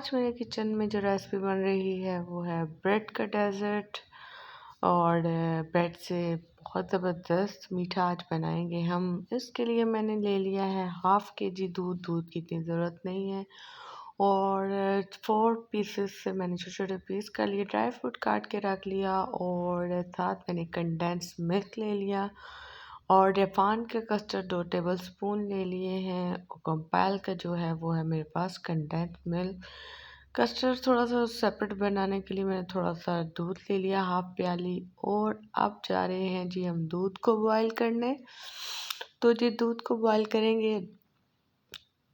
आज मेरे किचन में जो रेसिपी बन रही है वो है ब्रेड का डेजर्ट। और ब्रेड से बहुत ज़बरदस्त मीठा आज बनाएंगे हम। इसके लिए मैंने ले लिया है हाफ़ के जी दूध। दूध की इतनी ज़रूरत नहीं है। और 4 पीसेस से मैंने छोटे छोटे पीस कर लिए। ड्राई फ्रूट काट के रख लिया और साथ मैंने कंडेंस मिल्क ले लिया। और रेफान का कस्टर्ड 2 टेबल स्पून ले लिए हैं। कंपाइल का जो है वो है मेरे पास कंडेंस मिल्क। कस्टर्ड थोड़ा सा सेपरेट बनाने के लिए मैंने थोड़ा सा दूध ले लिया, हाफ प्याली। और अब जा रहे हैं जी हम दूध को बॉईल करने। तो जी दूध को बॉईल करेंगे,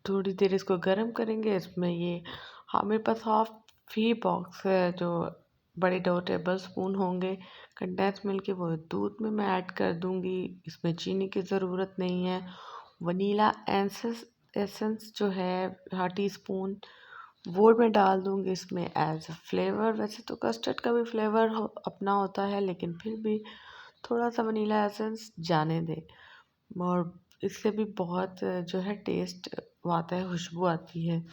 थोड़ी देर इसको गर्म करेंगे। इसमें ये हाँ मेरे पास हाफ ही बॉक्स है जो बड़े 2 टेबल स्पून होंगे कंडेंस मिल्क के, वो दूध में मैं ऐड कर दूंगी। इसमें चीनी की ज़रूरत नहीं है। वनीला एसेंस जो है 1/2 टीस्पून वो मैं डाल दूंगी इसमें एज अ फ्लेवर। वैसे तो कस्टर्ड का भी फ्लेवर अपना होता है, लेकिन फिर भी थोड़ा सा वनीला एसेंस जाने दे। और इससे भी बहुत जो है टेस्ट आता है, खुशबू आती है।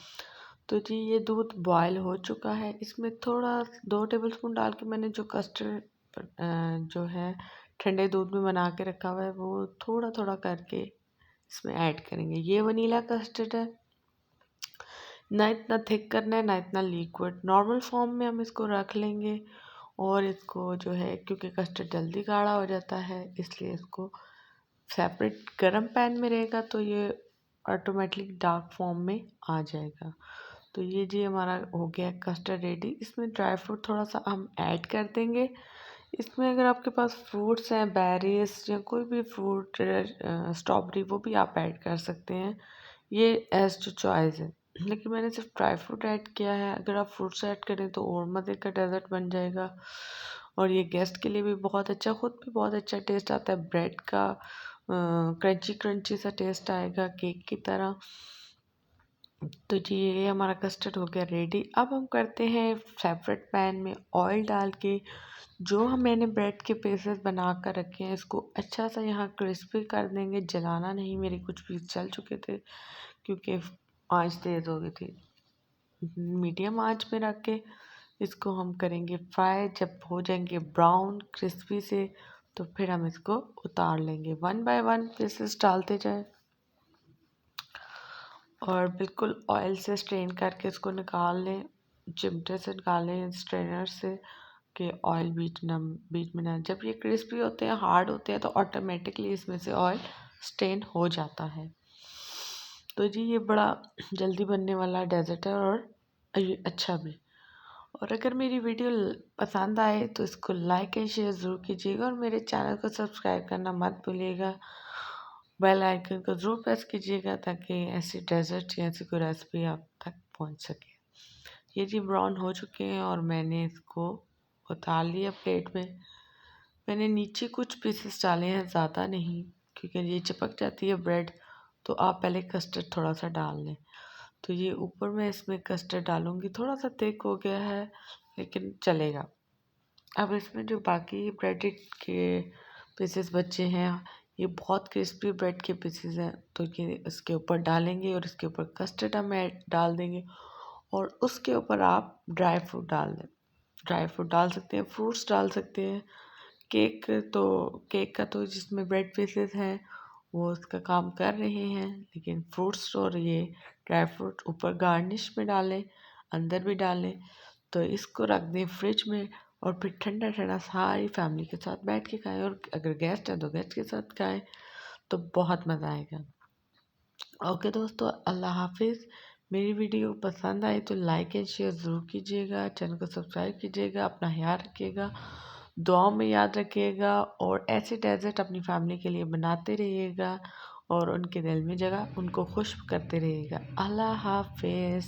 तो जी ये दूध बॉयल हो चुका है। इसमें थोड़ा 2 टेबल स्पून डाल के मैंने जो कस्टर्ड जो है ठंडे दूध में बना के रखा हुआ है वो थोड़ा थोड़ा करके इसमें ऐड करेंगे। ये वनीला कस्टर्ड है, ना इतना थिक करना है ना इतना लिक्विड। नॉर्मल फॉर्म में हम इसको रख लेंगे। और इसको जो है क्योंकि कस्टर्ड जल्दी गाढ़ा हो जाता है इसलिए इसको सेपरेट गरम पैन में रहेगा तो ये ऑटोमेटिक डार्क फॉर्म में आ जाएगा। तो ये जी हमारा हो गया कस्टर्ड रेडी। इसमें ड्राई फ्रूट थोड़ा सा हम ऐड कर देंगे। इसमें अगर आपके पास फ्रूट्स हैं, बेरीज या कोई भी फ्रूट, स्ट्रॉबेरी, वो भी आप ऐड कर सकते हैं, ये एज टू चॉइस है। लेकिन मैंने सिर्फ ड्राई फ्रूट ऐड किया है। अगर आप फ्रूट्स ऐड करें तो और मज़े का डेजर्ट बन जाएगा। और ये गेस्ट के लिए भी बहुत अच्छा, खुद भी बहुत अच्छा टेस्ट आता है। ब्रेड का क्रंची क्रंची सा टेस्ट आएगा केक की तरह। तो जी ये हमारा कस्टर्ड हो गया रेडी। अब हम करते हैं सेपरेट पैन में ऑयल डाल के जो मैंने ब्रेड के पीसेस बना कर रखे हैं इसको अच्छा सा यहाँ क्रिस्पी कर देंगे। जलाना नहीं, मेरे कुछ पीस जल चुके थे क्योंकि आंच तेज़ हो गई थी। मीडियम आंच में रख के इसको हम करेंगे फ्राई। जब हो जाएंगे ब्राउन क्रिस्पी से तो फिर हम इसको उतार लेंगे। 1 बाय 1 पीसेस डालते जाए और बिल्कुल ऑयल से स्ट्रेन करके इसको निकाल लें, चिमटे से निकालें, स्ट्रेनर से, कि ऑयल बीच में ना। जब ये क्रिस्पी होते हैं, हार्ड होते हैं, तो ऑटोमेटिकली इसमें से ऑयल स्टेन हो जाता है। तो जी ये बड़ा जल्दी बनने वाला डेजर्ट है और ये अच्छा भी। और अगर मेरी वीडियो पसंद आए तो इसको लाइक एंड शेयर ज़रूर कीजिएगा और मेरे चैनल को सब्सक्राइब करना मत भूलिएगा। बेल आइकन को ज़रूर प्रेस कीजिएगा ताकि ऐसी डेजर्ट या ऐसी कोई रेसिपी आप तक पहुंच सके। ये जी ब्राउन हो चुके हैं और मैंने इसको उतार लिया प्लेट में। मैंने नीचे कुछ पीसेस डाले हैं, ज़्यादा नहीं, क्योंकि ये चिपक जाती है ब्रेड। तो आप पहले कस्टर्ड थोड़ा सा डाल लें। तो ये ऊपर मैं इसमें कस्टर्ड डालूँगी। थोड़ा सा थिक हो गया है लेकिन चलेगा। अब इसमें जो बाकी ब्रेड के पीसेस बचे हैं, ये बहुत क्रिस्पी ब्रेड के पीसेस हैं, तो ये इसके ऊपर डालेंगे और इसके ऊपर कस्टर्ड हम डाल देंगे। और उसके ऊपर आप ड्राई फ्रूट डाल दें। ड्राई फ्रूट डाल सकते हैं, फ्रूट्स डाल सकते हैं। केक का तो जिसमें ब्रेड पीसेस हैं वो उसका काम कर रहे हैं, लेकिन फ्रूट्स और ये ड्राई फ्रूट ऊपर गार्निश में डालें, अंदर भी डालें। तो इसको रख दें फ्रिज में और फिर ठंडा ठंडा सारी फैमिली के साथ बैठ के खाएं। और अगर गेस्ट है तो गेस्ट के साथ खाएं तो बहुत मज़ा आएगा। ओके दोस्तों, अल्लाह हाफिज़। मेरी वीडियो पसंद आई तो लाइक एंड शेयर ज़रूर कीजिएगा, चैनल को सब्सक्राइब कीजिएगा, अपना ख्याल रखिएगा, दुआओं में याद रखिएगा और ऐसे डेजर्ट अपनी फैमिली के लिए बनाते रहिएगा और उनके दिल में जगह उनको खुश करते रहिएगा। अल्लाह हाफिज़।